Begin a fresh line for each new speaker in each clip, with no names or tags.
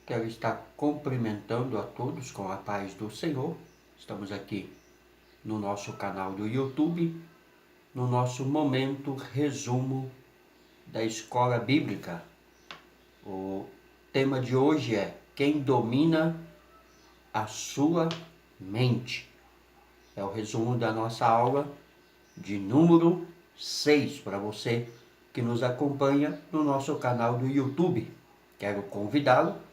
Quero estar cumprimentando a todos com a paz do Senhor. Estamos aqui no nosso canal do YouTube, no nosso momento resumo da Escola Bíblica. O tema de hoje é: quem domina a sua mente? É o resumo da nossa aula de número 6 para você que nos acompanha no nosso canal do YouTube. Quero convidá-lo,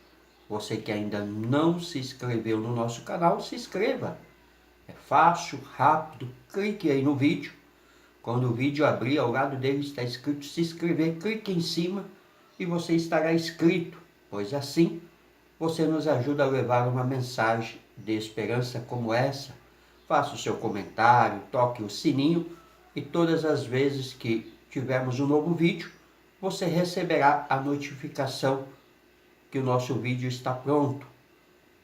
você que ainda não se inscreveu no nosso canal, se inscreva. É fácil, rápido, clique aí no vídeo. Quando o vídeo abrir, ao lado dele está escrito se inscrever, clique em cima e você estará inscrito, pois assim você nos ajuda a levar uma mensagem de esperança como essa. Faça o seu comentário, toque o sininho e todas as vezes que tivermos um novo vídeo, você receberá a notificação que o nosso vídeo está pronto.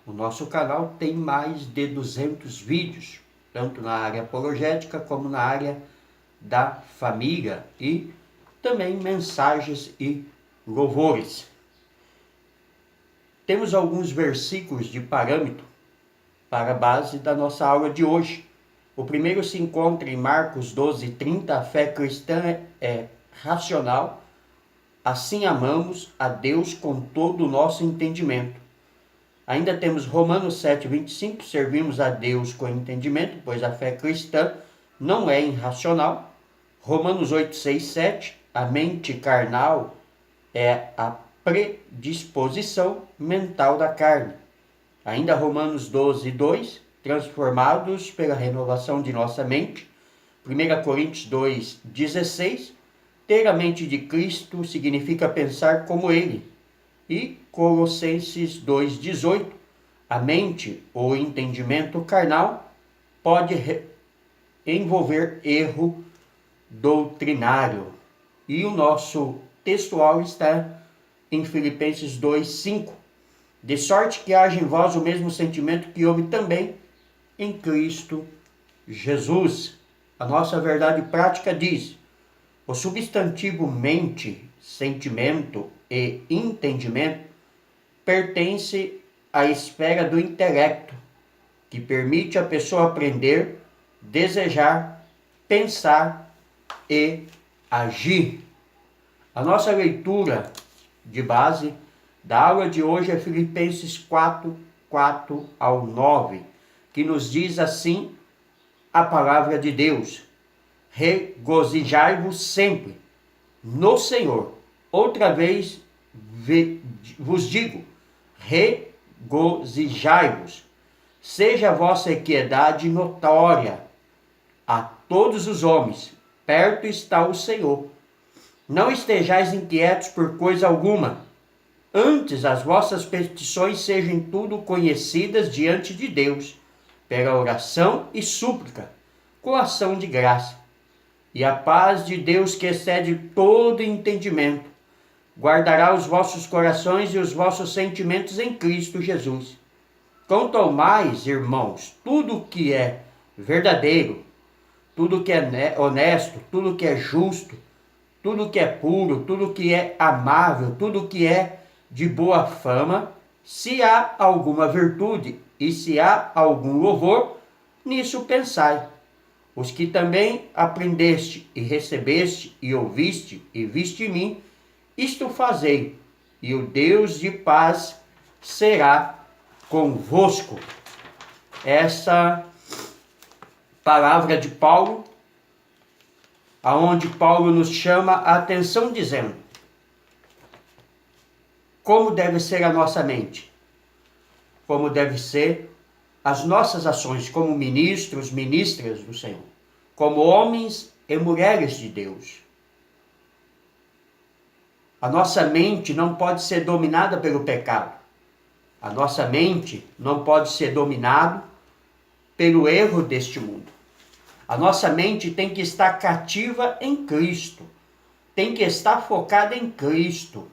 O nosso canal tem mais de 200 vídeos, tanto na área apologética como na área da família e também mensagens e louvores. Temos alguns versículos de parâmetro para a base da nossa aula de hoje. O primeiro se encontra em Marcos 12:30. A fé cristã é racional. Assim amamos a Deus com todo o nosso entendimento. Ainda temos Romanos 7:25. Servimos a Deus com entendimento, pois a fé cristã não é irracional. Romanos 8:6-7. A mente carnal é a predisposição mental da carne. Ainda Romanos 12:2. Transformados pela renovação de nossa mente. 1 Coríntios 2:16. Ter a mente de Cristo significa pensar como Ele. E Colossenses 2:18. A mente ou entendimento carnal pode envolver erro doutrinário. E o nosso textual está em Filipenses 2:5. De sorte que haja em vós o mesmo sentimento que houve também em Cristo Jesus. A nossa verdade prática diz: o substantivo mente, sentimento e entendimento pertence à esfera do intelecto, que permite a pessoa aprender, desejar, pensar e agir. A nossa leitura de base da aula de hoje é Filipenses 4:4-9, que nos diz assim a palavra de Deus: regozijai-vos sempre no Senhor. Outra vez vos digo, regozijai-vos. Seja a vossa equidade notória a todos os homens. Perto está o Senhor. Não estejais inquietos por coisa alguma. Antes as vossas petições sejam tudo conhecidas diante de Deus, pela oração e súplica, com ação de graça. E a paz de Deus, que excede todo entendimento, guardará os vossos corações e os vossos sentimentos em Cristo Jesus. Quanto ao mais, irmãos, tudo que é verdadeiro, tudo que é honesto, tudo que é justo, tudo que é puro, tudo que é amável, tudo que é de boa fama, se há alguma virtude e se há algum louvor, nisso pensai. Os que também aprendeste e recebeste e ouviste e viste em mim, isto fazei, e o Deus de paz será convosco. Essa palavra de Paulo, aonde Paulo nos chama a atenção dizendo como deve ser a nossa mente, como deve ser as nossas ações como ministros, ministras do Senhor, como homens e mulheres de Deus. A nossa mente não pode ser dominada pelo pecado. A nossa mente não pode ser dominada pelo erro deste mundo. A nossa mente tem que estar cativa em Cristo. Tem que estar focada em Cristo.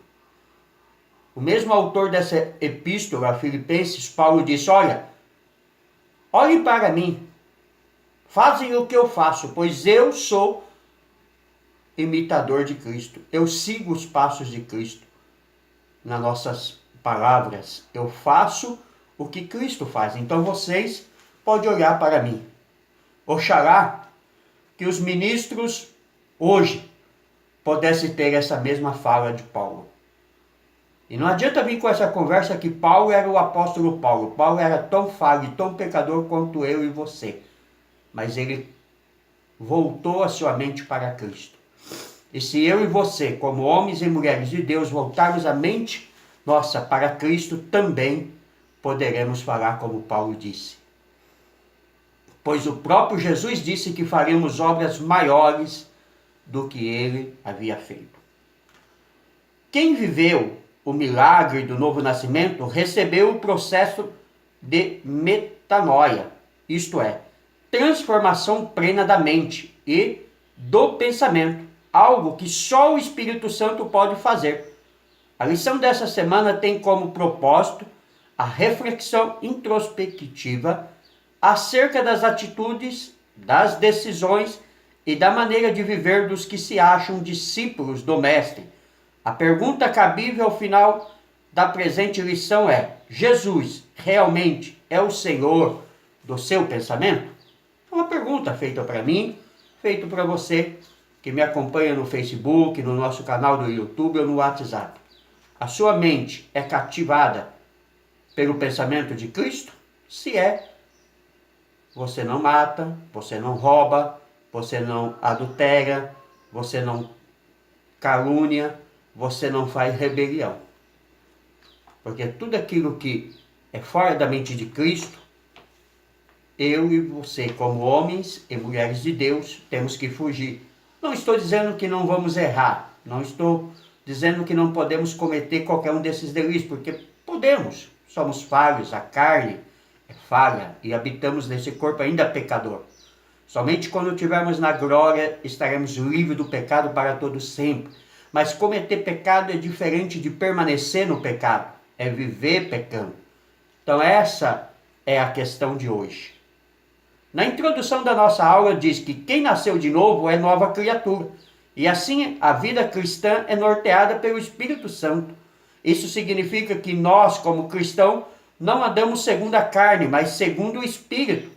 O mesmo autor dessa epístola a Filipenses, Paulo disse: olhem para mim, fazem o que eu faço, pois eu sou imitador de Cristo. Eu sigo os passos de Cristo nas nossas palavras, eu faço o que Cristo faz. Então vocês podem olhar para mim. Oxalá que os ministros hoje pudessem ter essa mesma fala de Paulo. E não adianta vir com essa conversa que Paulo era o apóstolo Paulo. Paulo era tão falho e tão pecador quanto eu e você. Mas ele voltou a sua mente para Cristo. E se eu e você, como homens e mulheres de Deus, voltarmos a mente nossa para Cristo, também poderemos falar como Paulo disse. Pois o próprio Jesus disse que faríamos obras maiores do que ele havia feito. Quem viveu o milagre do novo nascimento recebeu o processo de metanoia, isto é, transformação plena da mente e do pensamento, algo que só o Espírito Santo pode fazer. A lição dessa semana tem como propósito a reflexão introspectiva acerca das atitudes, das decisões e da maneira de viver dos que se acham discípulos do Mestre. A pergunta cabível ao final da presente lição é: Jesus realmente é o Senhor do seu pensamento? É uma pergunta feita para mim, feita para você que me acompanha no Facebook, no nosso canal do YouTube ou no WhatsApp. A sua mente é cativada pelo pensamento de Cristo? Se é, você não mata, você não rouba, você não adultera, você não calúnia, você não faz rebelião. Porque tudo aquilo que é fora da mente de Cristo, eu e você, como homens e mulheres de Deus, temos que fugir. Não estou dizendo que não vamos errar, não estou dizendo que não podemos cometer qualquer um desses delitos, porque podemos, somos falhos, a carne é falha e habitamos nesse corpo ainda pecador. Somente quando estivermos na glória estaremos livres do pecado para todo sempre. Mas cometer pecado é diferente de permanecer no pecado, é viver pecando. Então essa é a questão de hoje. Na introdução da nossa aula diz que quem nasceu de novo é nova criatura. E assim a vida cristã é norteada pelo Espírito Santo. Isso significa que nós, como cristãos, não andamos segundo a carne, mas segundo o Espírito.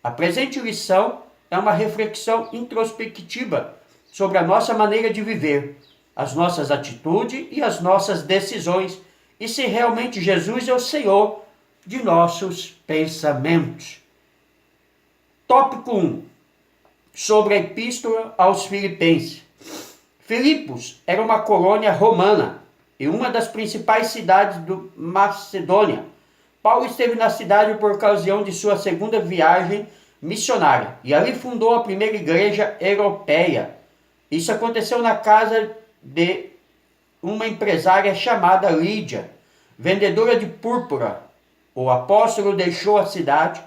A presente lição é uma reflexão introspectiva sobre a nossa maneira de viver, as nossas atitudes e as nossas decisões, e se realmente Jesus é o Senhor de nossos pensamentos. Tópico 1. Sobre a Epístola aos Filipenses. Filipos era uma colônia romana e uma das principais cidades do Macedônia. Paulo esteve na cidade por ocasião de sua segunda viagem missionária e ali fundou a primeira igreja europeia. Isso aconteceu na casa de uma empresária chamada Lídia, vendedora de púrpura. O apóstolo deixou a cidade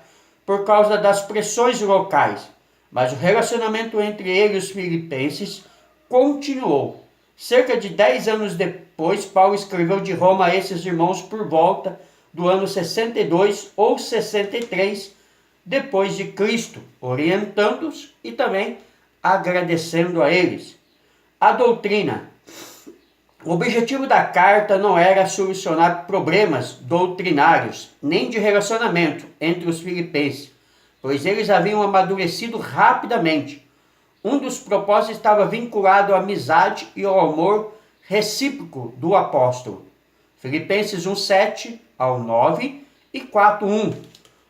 por causa das pressões locais, mas o relacionamento entre ele e os filipenses continuou. Cerca de 10 anos depois, Paulo escreveu de Roma a esses irmãos por volta do ano 62 ou 63 depois de Cristo, orientando-os e também agradecendo a eles. A doutrina. O objetivo da carta não era solucionar problemas doutrinários, nem de relacionamento entre os filipenses, pois eles haviam amadurecido rapidamente. Um dos propósitos estava vinculado à amizade e ao amor recíproco do apóstolo. Filipenses 1:7 ao 9 e 4:1.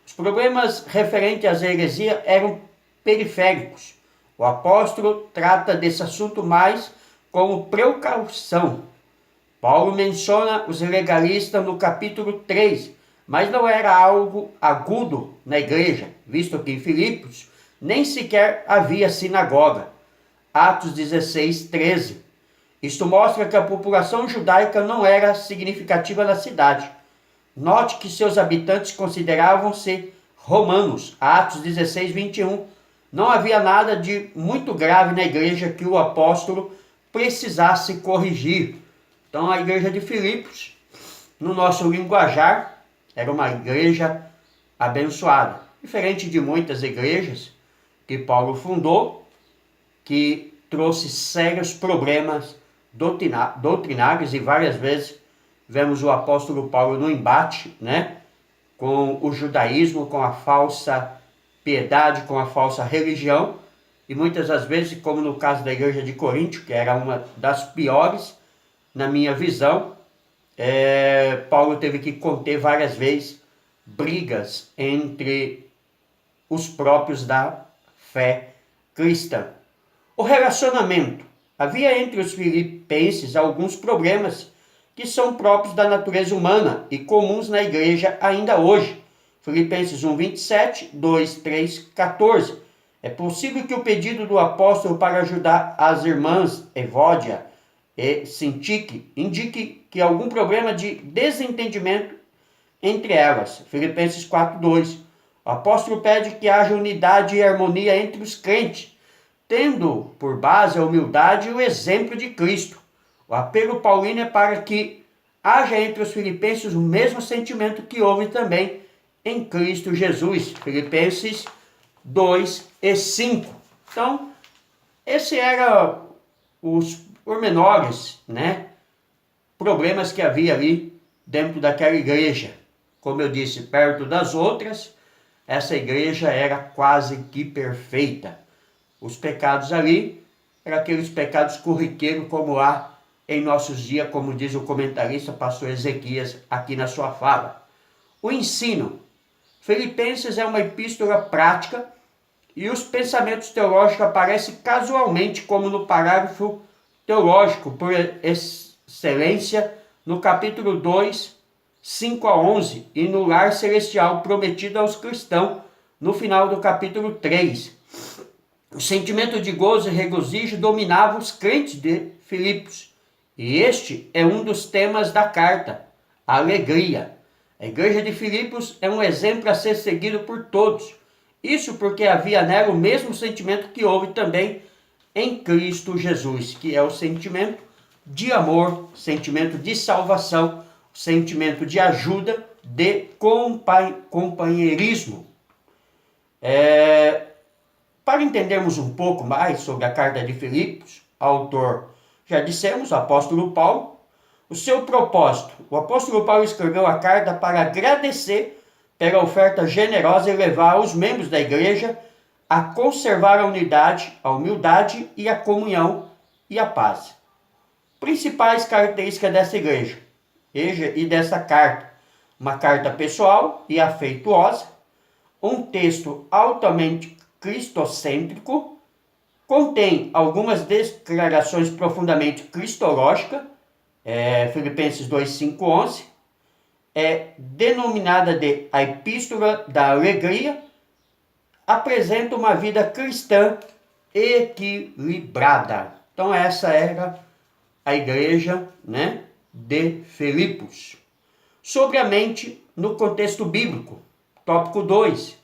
Os problemas referentes às heresias eram periféricos. O apóstolo trata desse assunto mais como precaução. Paulo menciona os legalistas no capítulo 3, mas não era algo agudo na igreja, visto que em Filipos nem sequer havia sinagoga. Atos 16:13. Isto mostra que a população judaica não era significativa na cidade. Note que seus habitantes consideravam-se romanos. Atos 16:21. Não havia nada de muito grave na igreja que o apóstolo precisasse corrigir. Então a igreja de Filipos, no nosso linguajar, era uma igreja abençoada. Diferente de muitas igrejas que Paulo fundou, que trouxe sérios problemas doutrinários e várias vezes vemos o apóstolo Paulo no embate, né, com o judaísmo, com a falsa piedade, com a falsa religião, e muitas das vezes, como no caso da igreja de Corinto, que era uma das piores, na minha visão, Paulo teve que conter várias vezes brigas entre os próprios da fé cristã. O relacionamento. Havia entre os filipenses alguns problemas que são próprios da natureza humana e comuns na igreja ainda hoje. Filipenses 1, 27, 2, 3, 14. É possível que o pedido do apóstolo para ajudar as irmãs Evódia e Sintique indique que algum problema de desentendimento entre elas. Filipenses 4, 2. O apóstolo pede que haja unidade e harmonia entre os crentes, tendo por base a humildade e o exemplo de Cristo. O apelo paulino é para que haja entre os filipenses o mesmo sentimento que houve também em Cristo Jesus. Filipenses 2 e 5. Então, esse era os pormenores, né? Problemas que havia ali dentro daquela igreja. Como eu disse, perto das outras, essa igreja era quase que perfeita. Os pecados ali eram aqueles pecados corriqueiros como há em nossos dias, como diz o comentarista pastor Ezequias aqui na sua fala. O ensino. Filipenses é uma epístola prática e os pensamentos teológicos aparecem casualmente como no parágrafo teológico por excelência no capítulo 2, 5 a 11 e no lar celestial prometido aos cristãos no final do capítulo 3. O sentimento de gozo e regozijo dominava os crentes de Filipos. E este é um dos temas da carta, a alegria. A igreja de Filipos é um exemplo a ser seguido por todos. Isso porque havia nela o mesmo sentimento que houve também em Cristo Jesus, que é o sentimento de amor, sentimento de salvação, sentimento de ajuda, de companheirismo. Para entendermos um pouco mais sobre a carta de Filipos, autor, já dissemos, o apóstolo Paulo, o seu propósito. O apóstolo Paulo escreveu a carta para agradecer pela oferta generosa e levar os membros da igreja a conservar a unidade, a humildade e a comunhão e a paz. Principais características dessa igreja e dessa carta. Uma carta pessoal e afetuosa, um texto altamente cristocêntrico, contém algumas declarações profundamente cristológicas, Filipenses 2, 5, 11, é denominada de a Epístola da Alegria, apresenta uma vida cristã equilibrada. Então essa era a igreja, né, de Filipos. Sobre a mente no contexto bíblico. Tópico 2.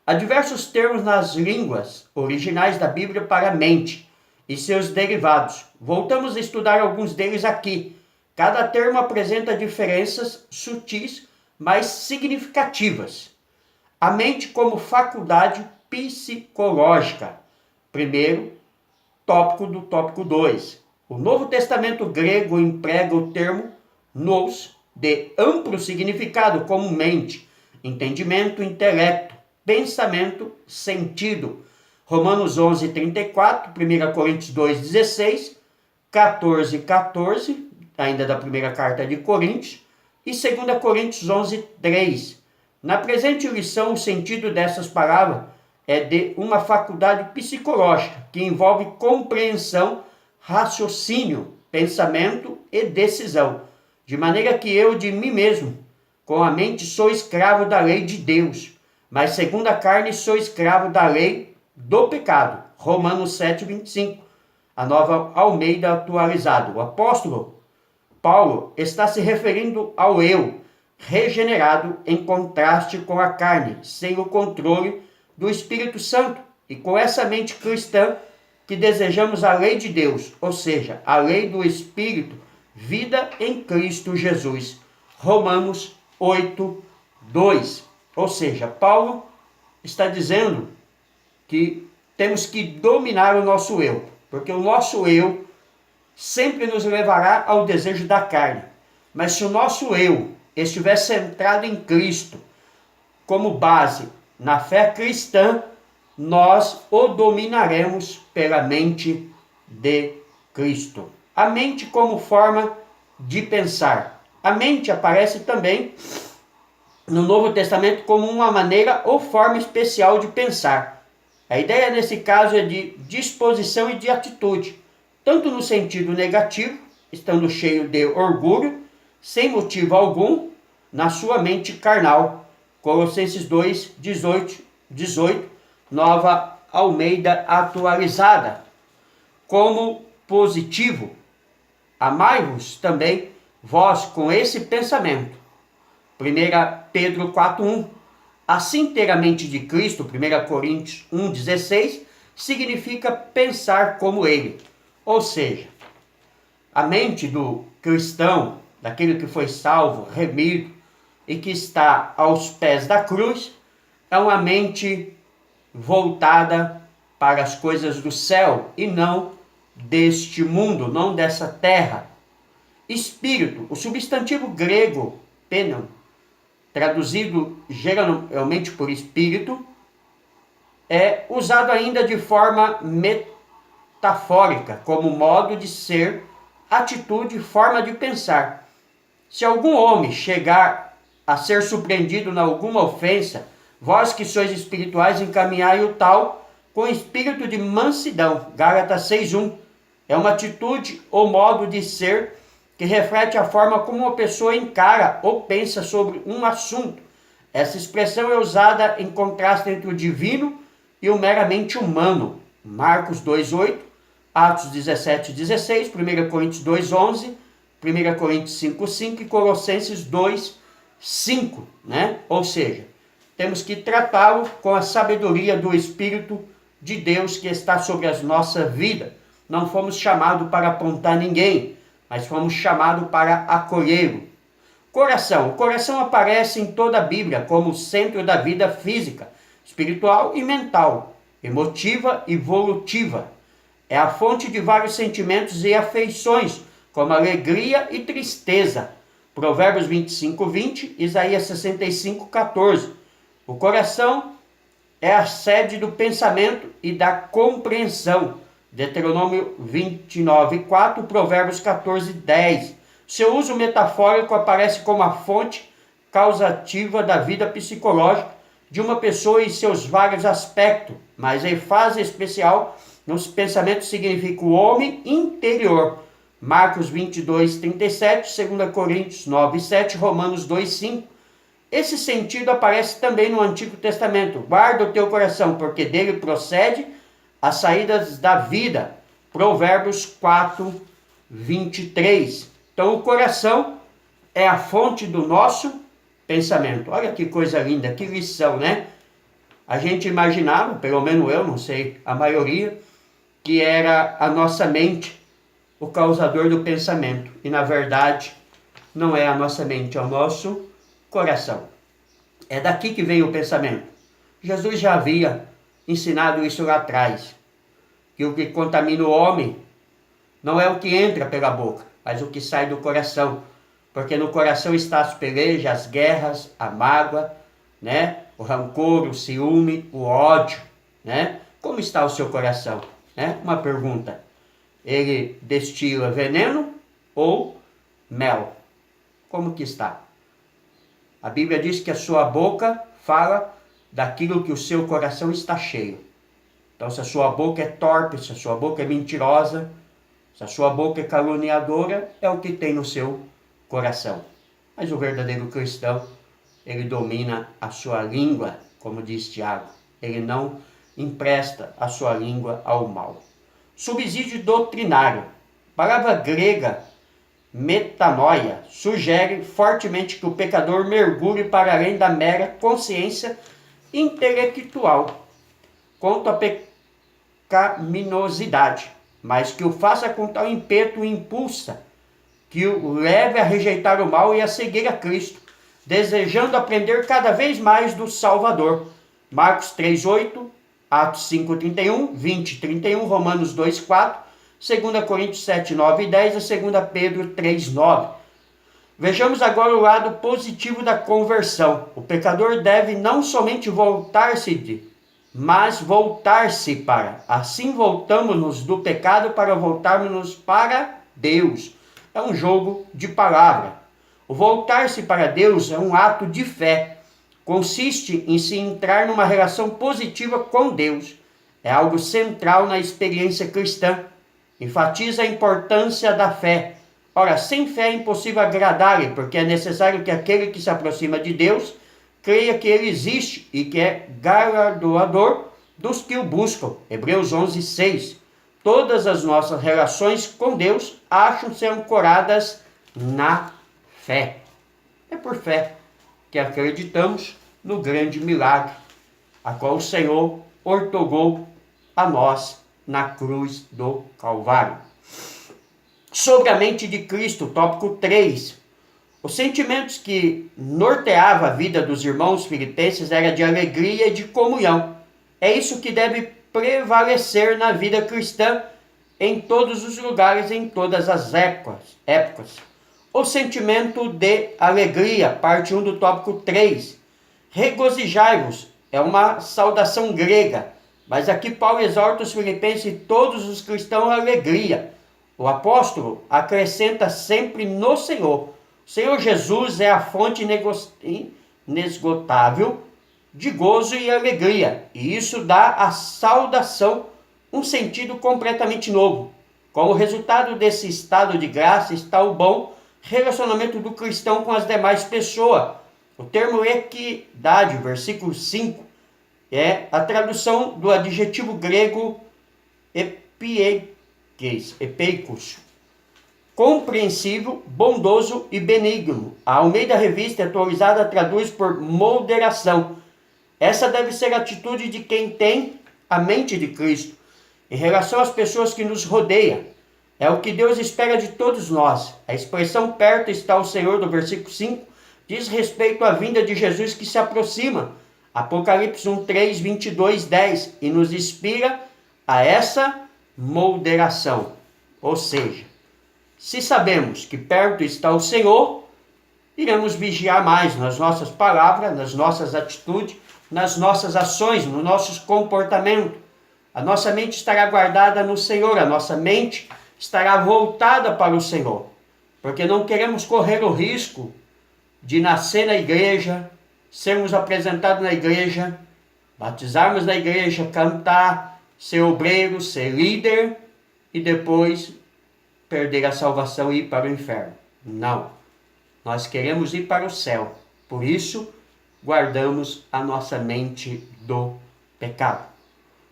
Há diversos termos nas línguas originais da Bíblia para mente e seus derivados. Voltamos a estudar alguns deles aqui. Cada termo apresenta diferenças sutis, mas significativas. A mente como faculdade psicológica. Primeiro, tópico do tópico 2. O Novo Testamento grego emprega o termo nous, de amplo significado, como mente, entendimento, intelecto, pensamento, sentido. Romanos 11, 34, 1 Coríntios 2, 16, 14, 14, ainda da primeira carta de Coríntios, e 2 Coríntios 11, 3. Na presente lição, o sentido dessas palavras é de uma faculdade psicológica, que envolve compreensão, raciocínio, pensamento e decisão, de maneira que eu de mim mesmo, com a mente, sou escravo da lei de Deus, mas segundo a carne sou escravo da lei do pecado. Romanos 7, 25, a Nova Almeida atualizada. O apóstolo Paulo está se referindo ao eu regenerado em contraste com a carne, sem o controle do Espírito Santo, e com essa mente cristã que desejamos a lei de Deus, ou seja, a lei do Espírito, vida em Cristo Jesus. Romanos 8, 2. Ou seja, Paulo está dizendo que temos que dominar o nosso eu, porque o nosso eu sempre nos levará ao desejo da carne. Mas se o nosso eu estiver centrado em Cristo, como base na fé cristã, nós o dominaremos pela mente de Cristo. A mente como forma de pensar. A mente aparece também no Novo Testamento como uma maneira ou forma especial de pensar. A ideia nesse caso é de disposição e de atitude, tanto no sentido negativo, estando cheio de orgulho, sem motivo algum, na sua mente carnal. Colossenses 2, 18, Nova Almeida atualizada. Como positivo, amai-vos também vós com esse pensamento. 1 Pedro 4:1. Assim ter a mente de Cristo, 1 Coríntios 1:16, significa pensar como ele. Ou seja, a mente do cristão, daquele que foi salvo, remido e que está aos pés da cruz, é uma mente voltada para as coisas do céu e não deste mundo, não dessa terra. Espírito, o substantivo grego pneum, traduzido geralmente por espírito, é usado ainda de forma metafórica, como modo de ser, atitude, forma de pensar. Se algum homem chegar a ser surpreendido em alguma ofensa, vós que sois espirituais, encaminhai o tal com espírito de mansidão. Gálatas 6:1. É uma atitude ou modo de ser que reflete a forma como uma pessoa encara ou pensa sobre um assunto. Essa expressão é usada em contraste entre o divino e o meramente humano. Marcos 2:8, Atos 17:16, 1 Coríntios 2:11, 1 Coríntios 5:5 e Colossenses 2:5, né? Ou seja, temos que tratá-lo com a sabedoria do Espírito de Deus que está sobre a nossa vida. Não fomos chamados para apontar ninguém, mas fomos chamados para acolhê-lo. Coração. O coração aparece em toda a Bíblia como o centro da vida física, espiritual e mental, emotiva e volutiva. É a fonte de vários sentimentos e afeições, como alegria e tristeza. Provérbios 25:20, Isaías 65:14. O coração é a sede do pensamento e da compreensão. Deuteronômio 29:4, Provérbios 14:10. Seu uso metafórico aparece como a fonte causativa da vida psicológica de uma pessoa em seus vários aspectos, mas a ênfase especial nos pensamentos significa o homem interior. Marcos 22:37, 2 Coríntios 9:7, Romanos 2:5. Esse sentido aparece também no Antigo Testamento. Guarda o teu coração, porque dele procede as saídas da vida. Provérbios 4:23. Então o coração é a fonte do nosso pensamento. Olha que coisa linda, que lição, né? A gente imaginava, pelo menos eu, não sei, a maioria, que era a nossa mente o causador do pensamento. E na verdade, não é a nossa mente, é o nosso coração. É daqui que vem o pensamento. Jesus já havia ensinado isso lá atrás, que o que contamina o homem não é o que entra pela boca, mas o que sai do coração, porque no coração está as pelejas, as guerras, a mágoa, né? O rancor, o ciúme, o ódio, né? Como está o seu coração? Né? Uma pergunta, ele destila veneno ou mel? Como que está? A Bíblia diz que a sua boca fala daquilo que o seu coração está cheio. Então, se a sua boca é torpe, se a sua boca é mentirosa, se a sua boca é caluniadora, é o que tem no seu coração. Mas o verdadeiro cristão, ele domina a sua língua, como diz Tiago. Ele não empresta a sua língua ao mal. Subsídio doutrinário. A palavra grega metanoia sugere fortemente que o pecador mergulhe para além da mera consciência intelectual quanto à pecaminosidade, mas que o faça com tal ímpeto e impulsa que o leve a rejeitar o mal e a seguir a Cristo, desejando aprender cada vez mais do Salvador. Marcos 3:8, Atos 5:31, 20:31, Romanos 2:4, 2 Coríntios 7:9 e 10 e 2 Pedro 3:9. Vejamos agora o lado positivo da conversão. O pecador deve não somente mas voltar-se para. Assim voltamos-nos do pecado para voltarmos-nos para Deus. É um jogo de palavra. O voltar-se para Deus é um ato de fé. Consiste em se entrar numa relação positiva com Deus. É algo central na experiência cristã. Enfatiza a importância da fé. Ora, sem fé é impossível agradar-lhe, porque é necessário que aquele que se aproxima de Deus creia que ele existe e que é galardoador dos que o buscam. Hebreus 11:6. Todas as nossas relações com Deus acham-se ancoradas na fé. É por fé que acreditamos no grande milagre, a qual o Senhor ortogou a nós na cruz do Calvário. Sobre a mente de Cristo, tópico 3. Os sentimentos que norteavam a vida dos irmãos filipenses eram de alegria e de comunhão. É isso que deve prevalecer na vida cristã em todos os lugares, em todas as épocas. O sentimento de alegria, parte 1 do tópico 3. Regozijai-vos, é uma saudação grega, mas aqui Paulo exorta os filipenses e todos os cristãos à alegria. O apóstolo acrescenta sempre no Senhor. O Senhor Jesus é a fonte inesgotável de gozo e alegria, e isso dá à saudação um sentido completamente novo. Como resultado desse estado de graça está o bom relacionamento do cristão com as demais pessoas. O termo equidade, versículo 5, é a tradução do adjetivo grego epeikos, compreensível, bondoso e benigno. A Almeida Revista Atualizada traduz por moderação. Essa deve ser a atitude de quem tem a mente de Cristo em relação às pessoas que nos rodeiam. É o que Deus espera de todos nós. A expressão perto está o Senhor do versículo 5 diz respeito à vinda de Jesus que se aproxima. Apocalipse 1:3, 22, 10 e nos inspira a essa moderação. Ou seja, se sabemos que perto está o Senhor, iremos vigiar mais nas nossas palavras, nas nossas atitudes, nas nossas ações, nos nossos comportamentos. A nossa mente estará guardada no Senhor, a nossa mente estará voltada para o Senhor, porque não queremos correr o risco de nascer na igreja, sermos apresentados na igreja, batizarmos na igreja, cantar, ser obreiro, ser líder e depois perder a salvação e ir para o inferno. Não. Nós queremos ir para o céu. Por isso, guardamos a nossa mente do pecado.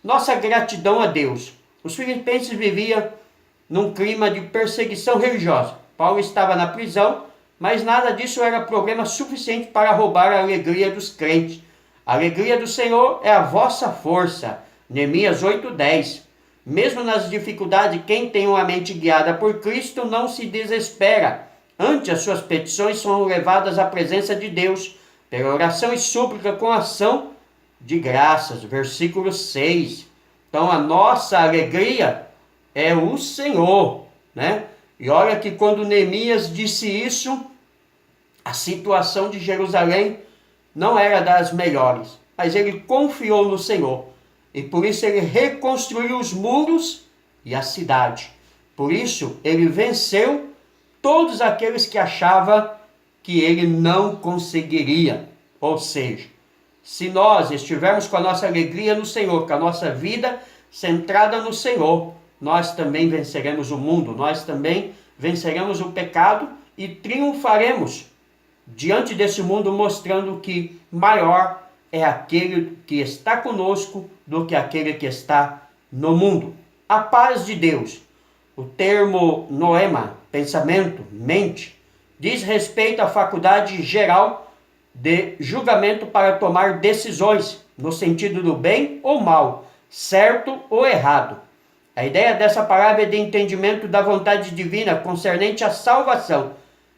Nossa gratidão a Deus. Os filipenses viviam num clima de perseguição religiosa. Paulo estava na prisão, mas nada disso era problema suficiente para roubar a alegria dos crentes. A alegria do Senhor é a vossa força. Neemias 8:10. Mesmo nas dificuldades, quem tem uma mente guiada por Cristo não se desespera. Antes, as suas petições são levadas à presença de Deus, pela oração e súplica com ação de graças. Versículo 6. Então, a nossa alegria é o Senhor, né? E olha que quando Neemias disse isso, a situação de Jerusalém não era das melhores, mas ele confiou no Senhor. E por isso ele reconstruiu os muros e a cidade. Por isso ele venceu todos aqueles que achavam que ele não conseguiria. Ou seja, se nós estivermos com a nossa alegria no Senhor, com a nossa vida centrada no Senhor, nós também venceremos o mundo, nós também venceremos o pecado e triunfaremos diante desse mundo, mostrando que maior é aquele que está conosco do que aquele que está no mundo. A paz de Deus. O termo noema, pensamento, mente, diz respeito à faculdade geral de julgamento para tomar decisões no sentido do bem ou mal, certo ou errado. A ideia dessa palavra é de entendimento da vontade divina concernente à salvação.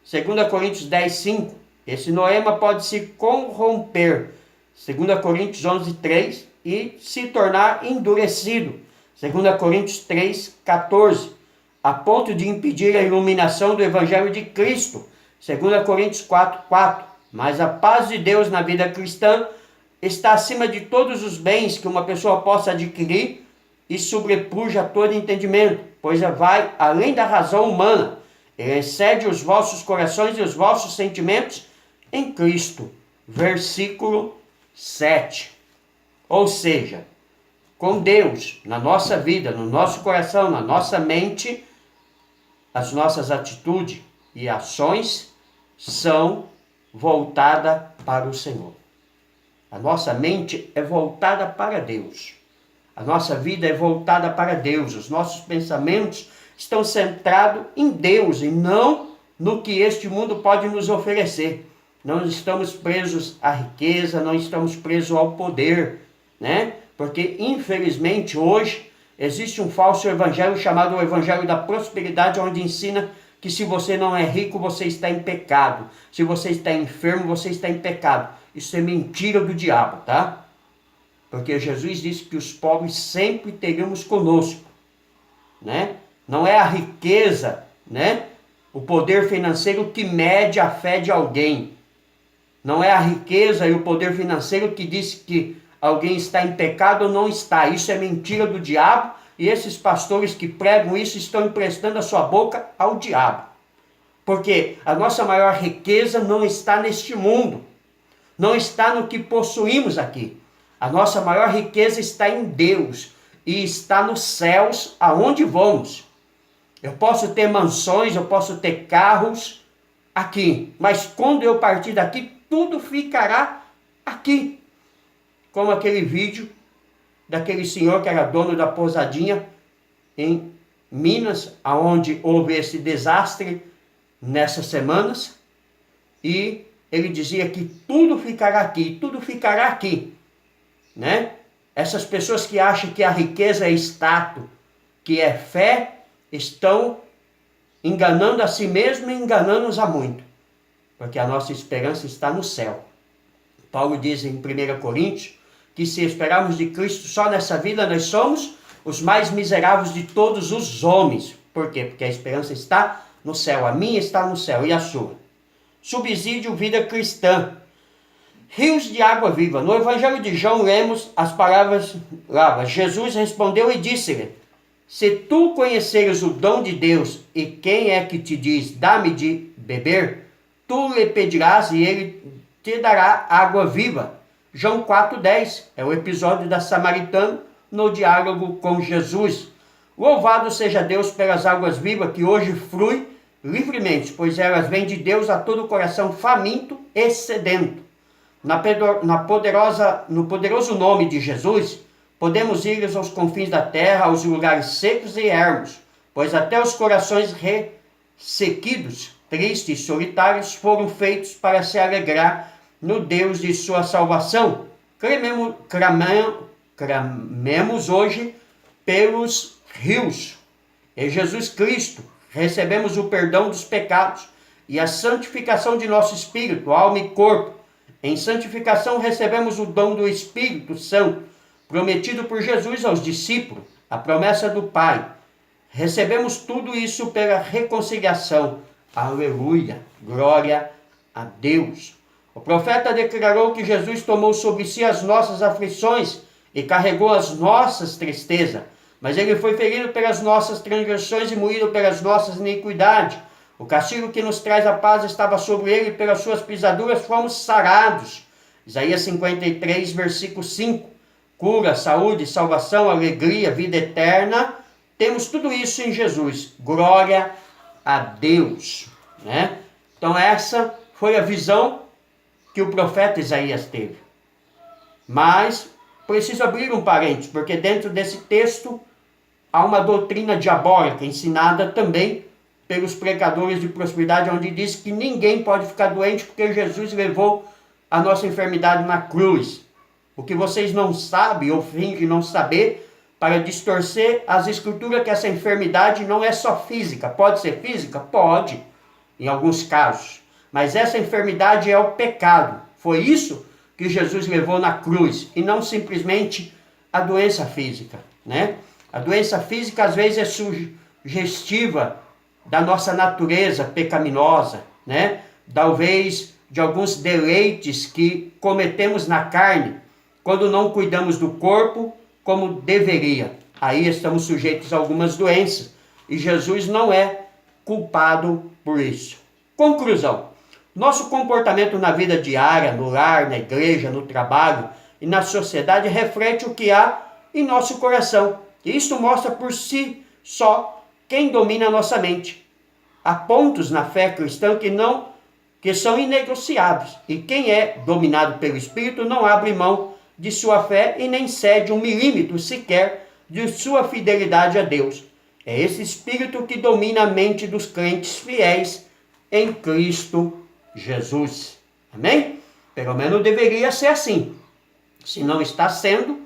2 Coríntios 10:5. Esse noema pode se corromper. 2 Coríntios 11:3 e se tornar endurecido. 2 Coríntios 3:14. A ponto de impedir a iluminação do Evangelho de Cristo. 2 Coríntios 4:4. Mas a paz de Deus na vida cristã está acima de todos os bens que uma pessoa possa adquirir e sobrepuja todo entendimento, pois vai além da razão humana. Ele excede os vossos corações e os vossos sentimentos em Cristo. Versículo 7. Ou seja, com Deus na nossa vida, no nosso coração, na nossa mente, as nossas atitudes e ações são voltadas para o Senhor. A nossa mente é voltada para Deus. A nossa vida é voltada para Deus. Os nossos pensamentos estão centrados em Deus e não no que este mundo pode nos oferecer. Não estamos presos à riqueza, não estamos presos ao poder, né? Porque, infelizmente, hoje existe um falso evangelho chamado o evangelho da prosperidade, onde ensina que se você não é rico, você está em pecado. Se você está enfermo, você está em pecado. Isso é mentira do diabo, tá? Porque Jesus disse que os pobres sempre teremos conosco, né? Não é a riqueza, né? O poder financeiro que mede a fé de alguém. Não é a riqueza e o poder financeiro que diz que alguém está em pecado ou não está. Isso é mentira do diabo e esses pastores que pregam isso estão emprestando a sua boca ao diabo. Porque a nossa maior riqueza não está neste mundo. Não está no que possuímos aqui. A nossa maior riqueza está em Deus e está nos céus aonde vamos. Eu posso ter mansões, eu posso ter carros aqui, mas quando eu partir daqui, tudo ficará aqui. Como aquele vídeo daquele senhor que era dono da pousadinha em Minas, aonde houve esse desastre nessas semanas, e ele dizia que tudo ficará aqui, tudo ficará aqui, né? Essas pessoas que acham que a riqueza é status, que é fé, estão enganando a si mesmo e enganando-nos a muito, porque a nossa esperança está no céu. Paulo diz em 1 Coríntios que se esperarmos de Cristo só nessa vida, nós somos os mais miseráveis de todos os homens. Por quê? Porque a esperança está no céu, a minha está no céu e a sua. Subsídio vida cristã. Rios de água viva. No Evangelho de João lemos as palavras lá. Jesus respondeu e disse-lhe: se tu conheceres o dom de Deus e quem é que te diz, dá-me de beber, tu lhe pedirás e ele te dará água viva. João 4,10 é o episódio da samaritana no diálogo com Jesus. Louvado seja Deus pelas águas vivas que hoje flui livremente, pois elas vêm de Deus a todo coração faminto e sedento. No poderoso nome de Jesus, podemos ir aos confins da terra, aos lugares secos e ermos, pois até os corações ressequidos, tristes e solitários foram feitos para se alegrar no Deus de sua salvação. Clamemos hoje pelos rios. Em Jesus Cristo recebemos o perdão dos pecados e a santificação de nosso espírito, alma e corpo. Em santificação recebemos o dom do Espírito Santo, prometido por Jesus aos discípulos, a promessa do Pai. Recebemos tudo isso pela reconciliação. Aleluia, glória a Deus. O profeta declarou que Jesus tomou sobre si as nossas aflições e carregou as nossas tristezas, mas ele foi ferido pelas nossas transgressões e moído pelas nossas iniquidades. O castigo que nos traz a paz estava sobre ele e pelas suas pisaduras fomos sarados. Isaías 53, versículo 5. Cura, saúde, salvação, alegria, vida eterna. Temos tudo isso em Jesus. Glória a Deus, né? Então essa foi a visão que o profeta Isaías teve. Mas preciso abrir um parênteses, porque dentro desse texto há uma doutrina diabólica ensinada também pelos pregadores de prosperidade, onde diz que ninguém pode ficar doente porque Jesus levou a nossa enfermidade na cruz. O que vocês não sabem ou fingem não saber, para distorcer as escrituras, que essa enfermidade não é só física. Pode ser física? Pode, em alguns casos. Mas essa enfermidade é o pecado. Foi isso que Jesus levou na cruz, e não simplesmente a doença física, né? A doença física às vezes é sugestiva da nossa natureza pecaminosa, né? talvez de alguns deleites que cometemos na carne, quando não cuidamos do corpo como deveria. Aí estamos sujeitos a algumas doenças e Jesus não é culpado por isso. Conclusão: nosso comportamento na vida diária, no lar, na igreja, no trabalho e na sociedade reflete o que há em nosso coração. E isso mostra por si só quem domina a nossa mente. Há pontos na fé cristã que são inegociáveis. E quem é dominado pelo Espírito não abre mão de sua fé e nem cede 1 milímetro sequer de sua fidelidade a Deus. É esse Espírito que domina a mente dos crentes fiéis em Cristo Jesus. Amém? Pelo menos deveria ser assim. Se não está sendo,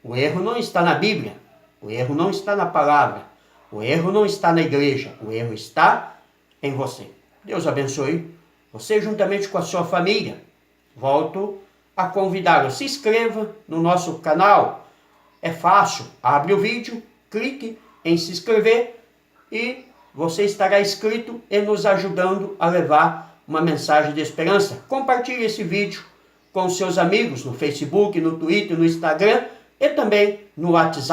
o erro não está na Bíblia, o erro não está na palavra, o erro não está na igreja, o erro está em você. Deus abençoe você juntamente com a sua família. Volto a convidá-lo. Se inscreva no nosso canal. É fácil. Abre o vídeo, clique em se inscrever e você estará inscrito e nos ajudando a levar uma mensagem de esperança. Compartilhe esse vídeo com seus amigos no Facebook, no Twitter, no Instagram e também no WhatsApp.